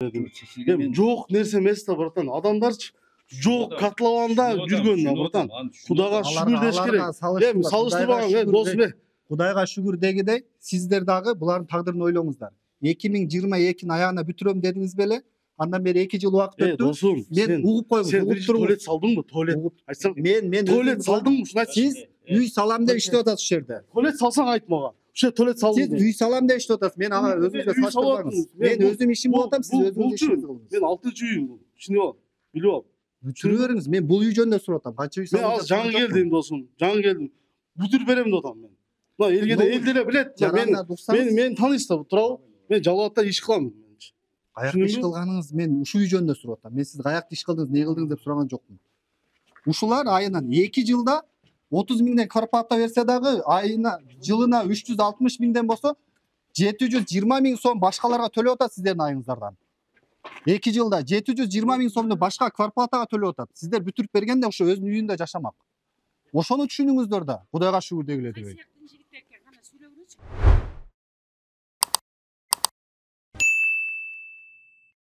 Жок нерсе эмес да, братан. Адамдарчы жок котлованда жүргөн да, братан. Кудайга шүгүр деш керек. Эми салыштырбаган, досум. Кудайга шүгүр дегидей, сиздер дагы булардын тагдырын ойлоңуздар. 2022 аягына бүтүрөм дедиңиз беле? Андан бери 2 жыл убакыт өттү. Досум, мен угуп койгум, угуп туруңуз. Туалет салдыңбы? Туалет. Айтсаң, мен туалет салдыңбы? Ушуну айтчы. Сиз үй салам деп иштеп атасыз ушул жерде. Туалет салсаң айт мага. Ушул туалет салдым. Сиз үй салам деп иштеп атасыз. Мен ага өзүңүзгө салыштырбаңыз. Мен өзүм ишимди кылып атам, сиз өзүңүз ишиңизди кылыңыз. Мен 6-чы үйүм бул. Түшүнүп ал. Билип ал. Бүтүрүп бериңиз. Мен бул үй жөнүндө сурап атам. Канча үй Мен салам? азыр жаңы келдим, досум. Жаңы келдим. Бүтүрүп берем деп атам мен. Мына элге деле билет. Мен таанысыздар, туурабы? Мен жалаатта иш кылам. Каякта иш кылганыңыз, мен ушул үй жөнүндө сурап атам. Мен сиз каякта иш кылдыңыз, не кылдыңыз деп сураган жокмун. Ушулар айынан 2 жылда 30 миңден квартплата берсе дагы, айына жылына 360 миңден болсо 720 миң сом башкаларга төлөп атат сиздердин айыңыздардан. 2 жылда 720 миң сомду башка квартплатага төлөп атат. Сиздер бүтүрүп бергенде ошо өзүнүн үйүндө жашамак. Ошону түшүнүңүздөр да. Кудайга шүгүр дегиле дебей.